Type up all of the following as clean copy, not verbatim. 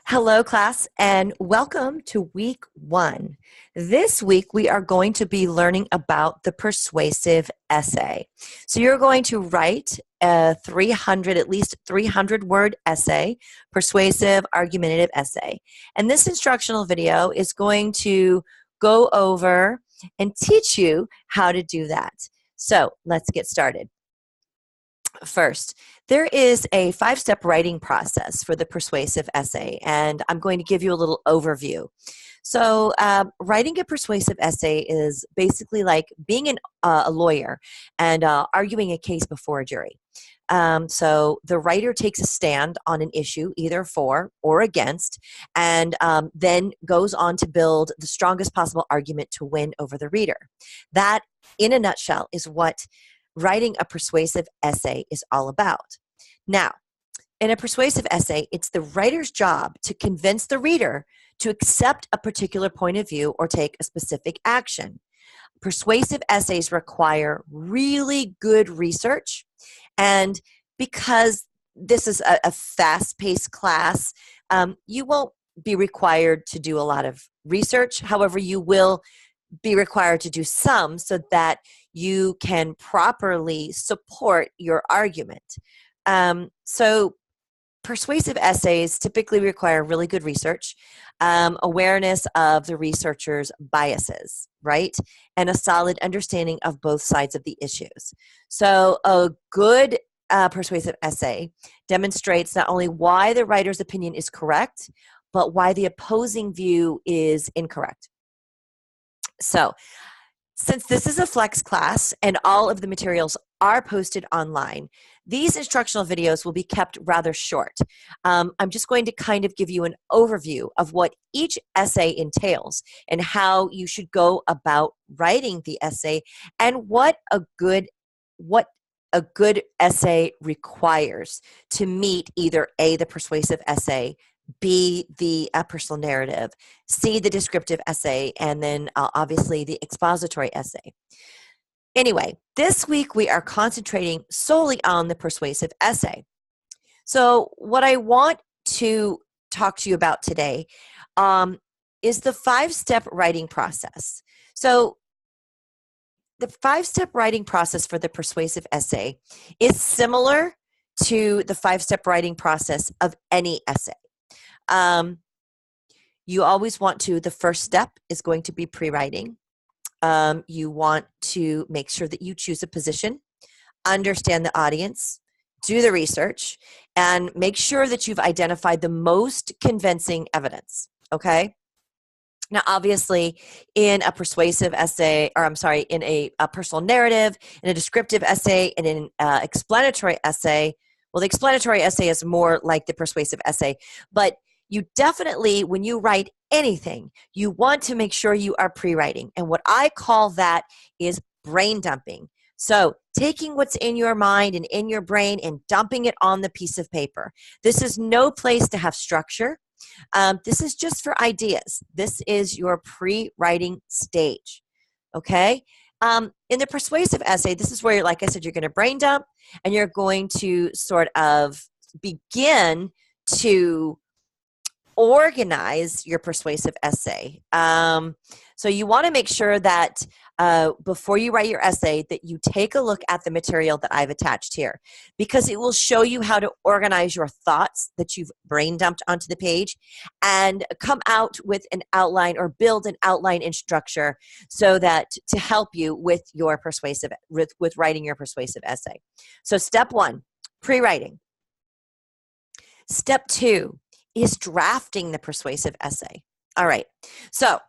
Hello, class, and welcome to week 1. This week, we are going to be learning about the persuasive essay. So you're going to write at least 300 word essay, persuasive argumentative essay. And this instructional video is going to go over and teach you how to do that. So let's get started. First, there is a 5-step writing process for the persuasive essay, and I'm going to give you a little overview. So, writing a persuasive essay is basically like being a lawyer and arguing a case before a jury. So the writer takes a stand on an issue, either for or against, and then goes on to build the strongest possible argument to win over the reader. That, in a nutshell, is what writing a persuasive essay is all about. Now, in a persuasive essay, it's the writer's job to convince the reader to accept a particular point of view or take a specific action. Persuasive essays require really good research, and because this is a fast-paced class, you won't be required to do a lot of research. However, you will be required to do some so that you can properly support your argument. So persuasive essays typically require really good research, awareness of the researcher's biases, right? And a solid understanding of both sides of the issues. So a good persuasive essay demonstrates not only why the writer's opinion is correct, but why the opposing view is incorrect. So, since this is a flex class and all of the materials are posted online, these instructional videos will be kept rather short. I'm just going to kind of give you an overview of what each essay entails and how you should go about writing the essay and what a good essay requires to meet either A, the persuasive essay, B, the personal narrative, C, the descriptive essay, and then obviously the expository essay. Anyway, this week we are concentrating solely on the persuasive essay. So what I want to talk to you about today is the 5-step writing process. So the 5-step writing process for the persuasive essay is similar to the 5-step writing process of any essay. You always want to, the first step is going to be pre-writing. You want to make sure that you choose a position, understand the audience, do the research, and make sure that you've identified the most convincing evidence, okay? Now, obviously, in a persuasive essay, in a personal narrative, in a descriptive essay, and in an explanatory essay, well, the explanatory essay is more like the persuasive essay, but you definitely, when you write anything, you want to make sure you are pre-writing. And what I call that is brain dumping. So taking what's in your mind and in your brain and dumping it on the piece of paper. This is no place to have structure. This is just for ideas. This is your pre-writing stage, okay? In the persuasive essay, this is where, like I said, you're going to brain dump and you're going to sort of begin to organize your persuasive essay. So you want to make sure that before you write your essay that you take a look at the material that I've attached here, because it will show you how to organize your thoughts that you've brain dumped onto the page and come out with an outline or build an outline and structure so that to help you with your with writing your persuasive essay. So step 1, pre-writing. Step 2 is drafting the persuasive essay. All right. So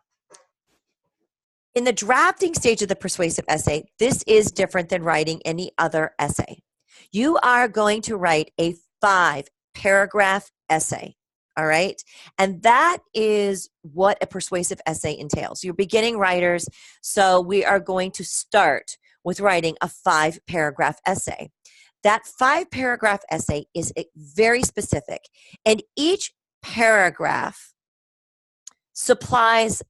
in the drafting stage of the persuasive essay, this is different than writing any other essay. You are going to write a 5-paragraph essay. All right. And that is what a persuasive essay entails. You're beginning writers, so we are going to start with writing a 5-paragraph essay. That 5-paragraph essay is very specific, and each paragraph does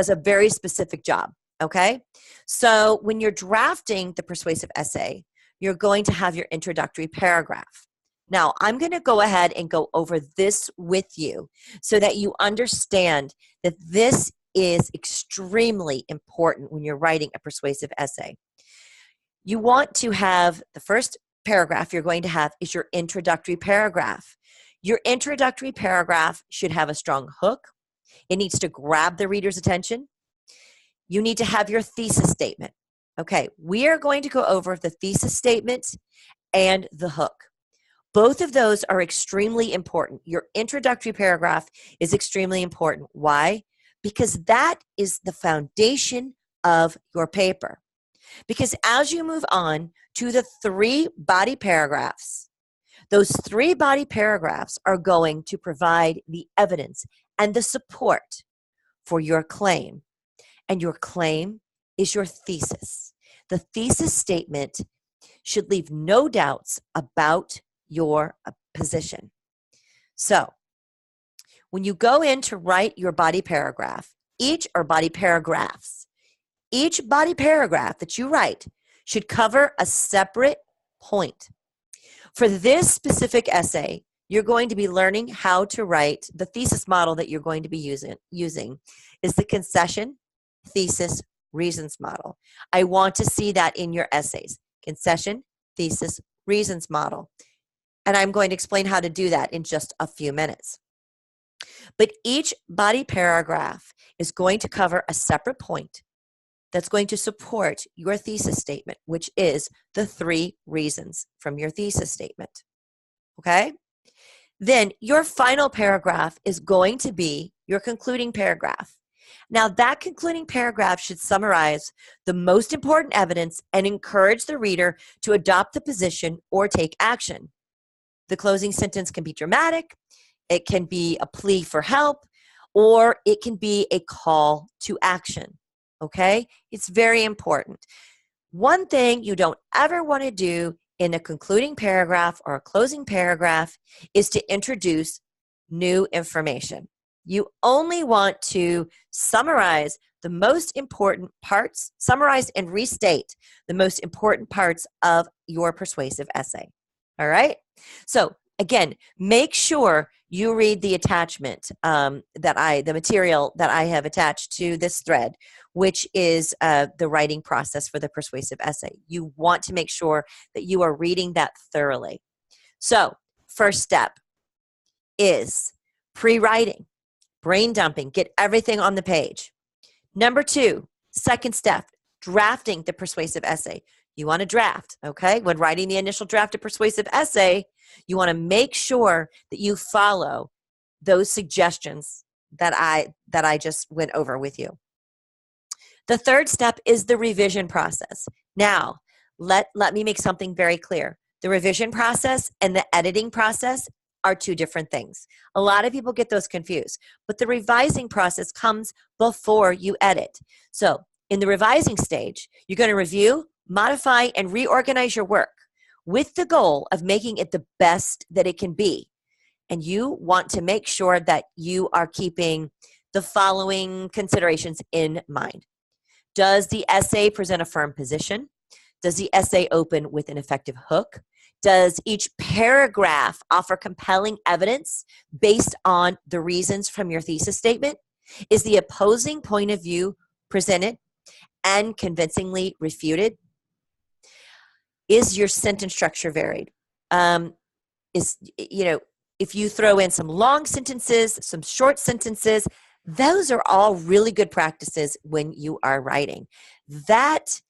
a very specific job, okay? So when you're drafting the persuasive essay, you're going to have your introductory paragraph. Now, I'm going to go ahead and go over this with you so that you understand that this is extremely important when you're writing a persuasive essay. You want to have the first paragraph you're going to have is your introductory paragraph. Your introductory paragraph should have a strong hook. It needs to grab the reader's attention. You need to have your thesis statement. Okay, we are going to go over the thesis statement and the hook. Both of those are extremely important. Your introductory paragraph is extremely important. Why? Because that is the foundation of your paper. Because as you move on to the 3 body paragraphs, those 3 body paragraphs are going to provide the evidence and the support for your claim. And your claim is your thesis. The thesis statement should leave no doubts about your position. So, when you go in to write your body paragraph, each body paragraph that you write should cover a separate point. For this specific essay, you're going to be learning how to write the thesis model that you're going to be using is the concession, thesis, reasons model. I want to see that in your essays. Concession, thesis, reasons model. And I'm going to explain how to do that in just a few minutes. But each body paragraph is going to cover a separate point that's going to support your thesis statement, which is the 3 reasons from your thesis statement. Okay? Then your final paragraph is going to be your concluding paragraph. Now, that concluding paragraph should summarize the most important evidence and encourage the reader to adopt the position or take action. The closing sentence can be dramatic, it can be a plea for help, or it can be a call to action. Okay? It's very important. One thing you don't ever want to do in a concluding paragraph or a closing paragraph is to introduce new information. You only want to summarize the most important parts, summarize and restate the most important parts of your persuasive essay. All right? So, again, make sure you read the attachment the material that I have attached to this thread, which is the writing process for the persuasive essay. You want to make sure that you are reading that thoroughly. So, first step is pre-writing, brain dumping, get everything on the page. Number 2, second step, drafting the persuasive essay. You want to draft, okay? When writing the initial draft of persuasive essay, you want to make sure that you follow those suggestions that I just went over with you. The third step is the revision process. Now, let me make something very clear. The revision process and the editing process are 2 different things. A lot of people get those confused, but the revising process comes before you edit. So, in the revising stage, you're going to review, modify, and reorganize your work with the goal of making it the best that it can be. And you want to make sure that you are keeping the following considerations in mind. Does the essay present a firm position? Does the essay open with an effective hook? Does each paragraph offer compelling evidence based on the reasons from your thesis statement? Is the opposing point of view presented and convincingly refuted? Is your sentence structure varied? If you throw in some long sentences, some short sentences, those are all really good practices when you are writing. That,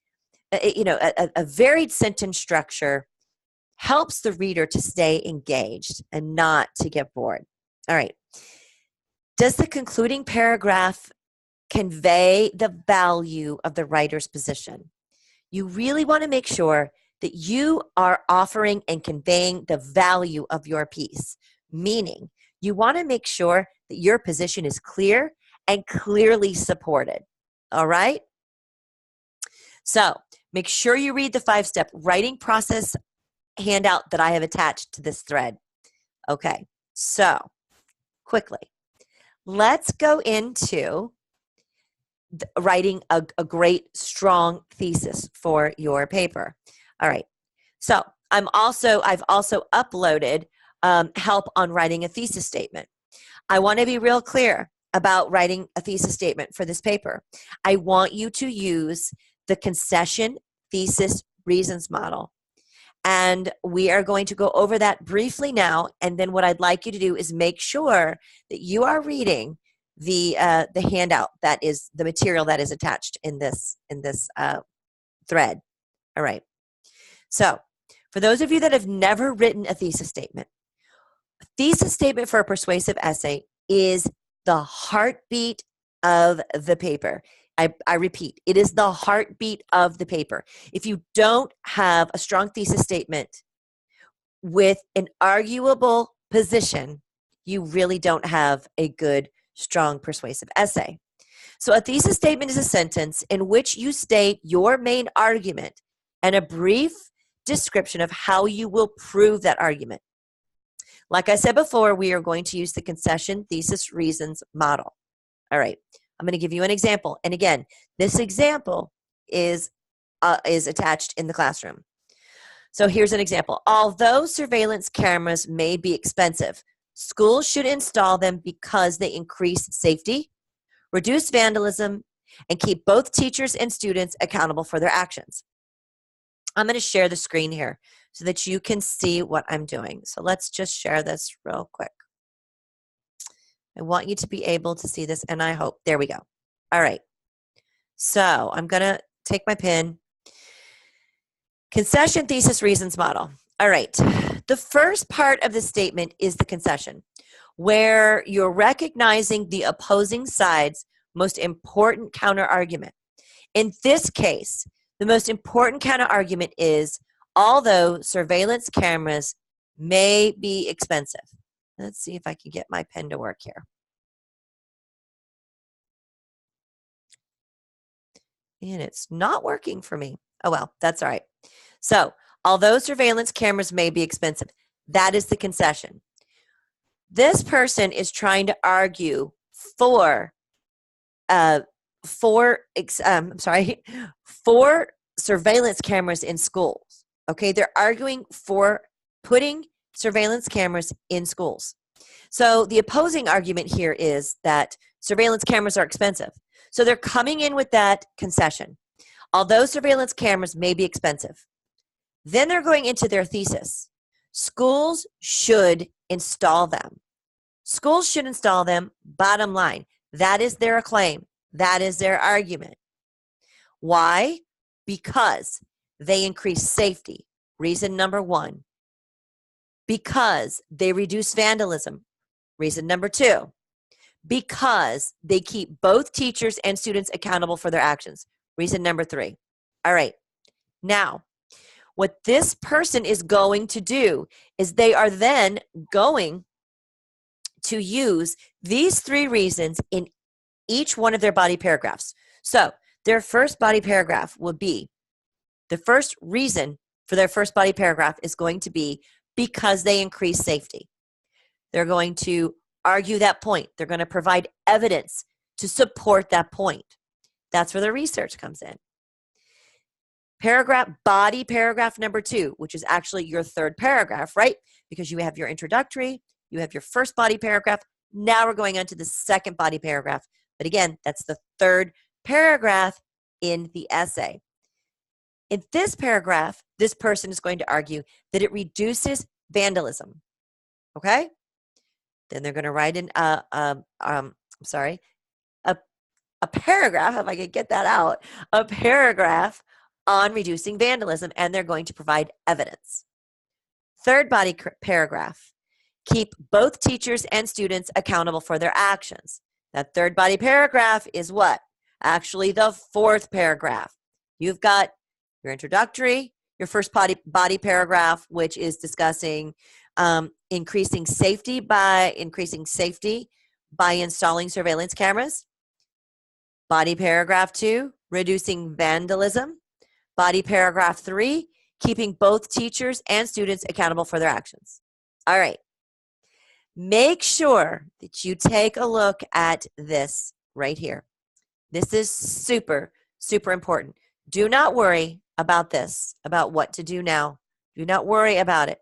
a varied sentence structure helps the reader to stay engaged and not to get bored. All right. Does the concluding paragraph convey the value of the writer's position? You really want to make sure that you are offering and conveying the value of your piece, meaning you want to make sure that your position is clear and clearly supported. All right? So make sure you read the 5-step writing process handout that I have attached to this thread. Okay, so quickly, let's go into writing a great, strong thesis for your paper. All right, so I've also uploaded help on writing a thesis statement. I want to be real clear about writing a thesis statement for this paper. I want you to use the concession thesis reasons model. And we are going to go over that briefly now. And then what I'd like you to do is make sure that you are reading the handout that is the material that is attached in this thread. All right. So for those of you that have never written a thesis statement for a persuasive essay is the heartbeat of the paper. I repeat, it is the heartbeat of the paper. If you don't have a strong thesis statement with an arguable position, you really don't have a good, strong, persuasive essay. So a thesis statement is a sentence in which you state your main argument and a brief description of how you will prove that argument. Like I said before, we are going to use the concession thesis reasons model. All right, I'm going to give you an example. And again, this example is attached in the classroom. So here's an example. Although surveillance cameras may be expensive, schools should install them because they increase safety, reduce vandalism, and keep both teachers and students accountable for their actions. I'm going to share the screen here so that you can see what I'm doing. So let's just share this real quick. I want you to be able to see this, and I hope. There we go. All right. So I'm going to take my pen. Concession thesis reasons model. All right. The first part of the statement is the concession, where you're recognizing the opposing side's most important counter-argument. In this case, the most important counter-argument is, although surveillance cameras may be expensive. Let's see if I can get my pen to work here. And it's not working for me. Oh, well, that's all right. So, although surveillance cameras may be expensive, that is the concession. This person is trying to argue for surveillance cameras in schools. Okay, they're arguing for putting surveillance cameras in schools. So the opposing argument here is that surveillance cameras are expensive. So they're coming in with that concession. Although surveillance cameras may be expensive. Then they're going into their thesis. Schools should install them. Schools should install them, bottom line. That is their claim. That is their argument. Why? Because they increase safety. Reason number one. Because they reduce vandalism. Reason number two. Because they keep both teachers and students accountable for their actions. Reason number three. All right. Now, what this person is going to do is they are then going to use these three reasons in each one of their body paragraphs. So their first body paragraph will be, the first reason for their first body paragraph is going to be because they increase safety. They're going to argue that point. They're going to provide evidence to support that point. That's where the research comes in. Body paragraph number two, which is actually your third paragraph, right? Because you have your introductory, you have your first body paragraph. Now we're going on to the second body paragraph. But again, that's the third paragraph in the essay. In this paragraph, this person is going to argue that it reduces vandalism. Okay? Then they're going to write in a paragraph, if I could get that out, a paragraph on reducing vandalism, and they're going to provide evidence. Third body paragraph, keep both teachers and students accountable for their actions. That third body paragraph is what? Actually, the fourth paragraph. You've got your introductory, your first body paragraph, which is discussing increasing safety by installing surveillance cameras. Body paragraph 2, reducing vandalism. Body paragraph 3, keeping both teachers and students accountable for their actions. All right. Make sure that you take a look at this right here. This is super, super important. Do not worry about this, about what to do now. Do not worry about it.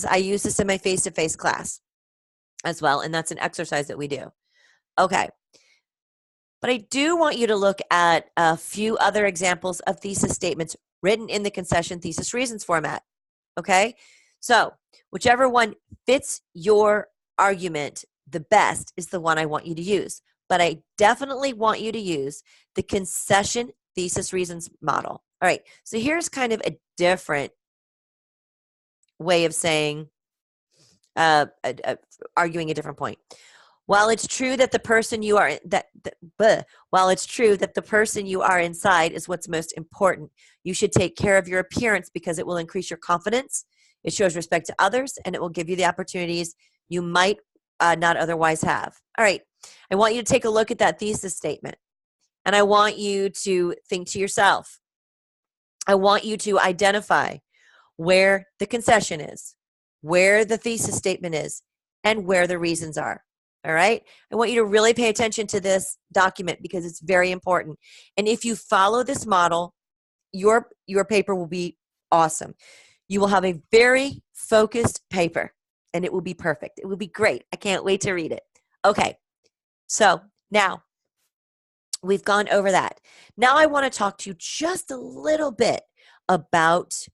I use this in my face-to-face class as well, and that's an exercise that we do. Okay. But I do want you to look at a few other examples of thesis statements written in the concession thesis reasons format. Okay? So, whichever one fits your argument the best is the one I want you to use. But I definitely want you to use the concession thesis reasons model. All right. So, here's kind of a different way of saying, arguing a different point. While it's true that the person you are while it's true that the person you are inside is what's most important, you should take care of your appearance because it will increase your confidence. It shows respect to others, and it will give you the opportunities you might not otherwise have. All right, I want you to take a look at that thesis statement, and I want you to think to yourself. I want you to identify where the concession is, where the thesis statement is, and where the reasons are. All right? I want you to really pay attention to this document because it's very important. And if you follow this model, your paper will be awesome. You will have a very focused paper, and it will be perfect. It will be great. I can't wait to read it. Okay. So now we've gone over that. Now I want to talk to you just a little bit about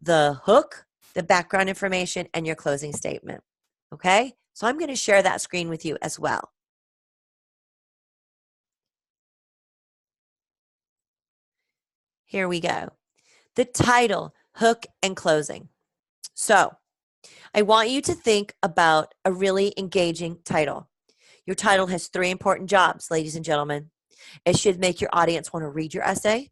the hook, the background information, and your closing statement. Okay? So I'm going to share that screen with you as well. Here we go. The title, hook, and closing. So I want you to think about a really engaging title. Your title has 3 important jobs, ladies and gentlemen. It should make your audience want to read your essay.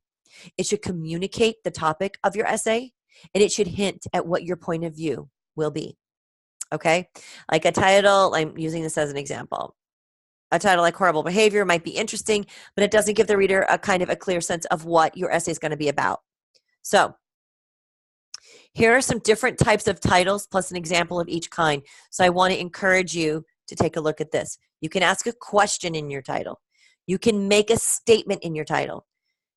It should communicate the topic of your essay, and it should hint at what your point of view will be. Okay? Like a title, I'm using this as an example. A title like horrible behavior might be interesting, but it doesn't give the reader a kind of a clear sense of what your essay is going to be about. So here are some different types of titles plus an example of each kind. So I want to encourage you to take a look at this. You can ask a question in your title. You can make a statement in your title.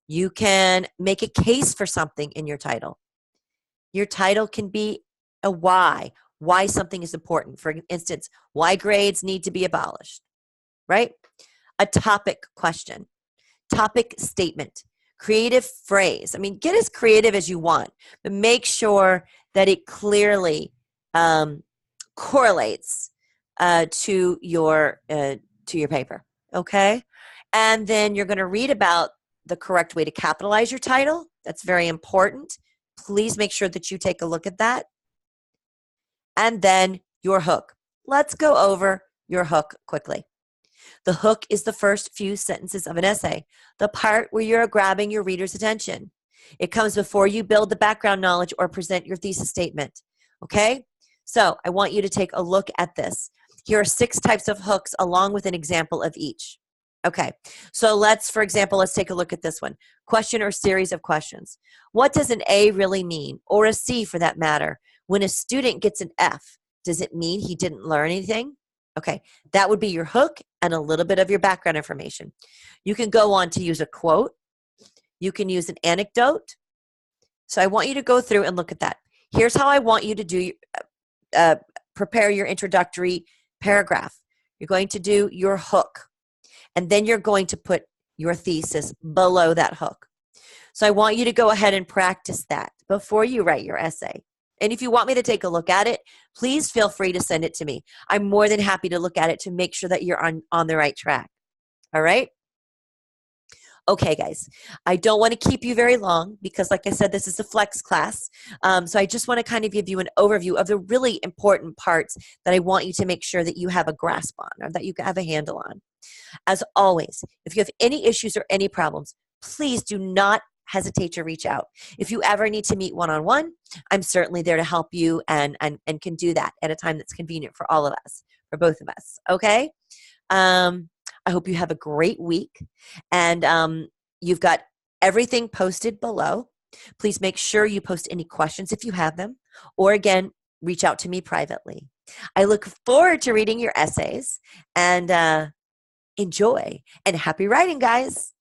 You can make a case for something in your title. Your title can be a why something is important. For instance, why grades need to be abolished, right? A topic question, topic statement, creative phrase. I mean, get as creative as you want, but make sure that it clearly correlates to your paper, okay? And then you're going to read about the correct way to capitalize your title. That's very important. Please make sure that you take a look at that. And then your hook. Let's go over your hook quickly. The hook is the first few sentences of an essay, the part where you're grabbing your reader's attention. It comes before you build the background knowledge or present your thesis statement. Okay? So I want you to take a look at this. Here are 6 types of hooks along with an example of each. Okay, so for example, let's take a look at this one. Question or series of questions. What does an A really mean, or a C for that matter? When a student gets an F, does it mean he didn't learn anything? Okay, that would be your hook and a little bit of your background information. You can go on to use a quote. You can use an anecdote. So I want you to go through and look at that. Here's how I want you to prepare your introductory paragraph. You're going to do your hook. And then you're going to put your thesis below that hook. So I want you to go ahead and practice that before you write your essay. And if you want me to take a look at it, please feel free to send it to me. I'm more than happy to look at it to make sure that you're on the right track. All right? Okay, guys, I don't want to keep you very long because, like I said, this is a flex class. So I just want to kind of give you an overview of the really important parts that I want you to make sure that you have a grasp on or that you have a handle on. As always, if you have any issues or any problems, please do not hesitate to reach out. If you ever need to meet one-on-one, I'm certainly there to help you and can do that at a time that's convenient for all of us, for both of us, okay? I hope you have a great week, and you've got everything posted below. Please make sure you post any questions if you have them, or again, reach out to me privately. I look forward to reading your essays, and enjoy, and happy writing, guys.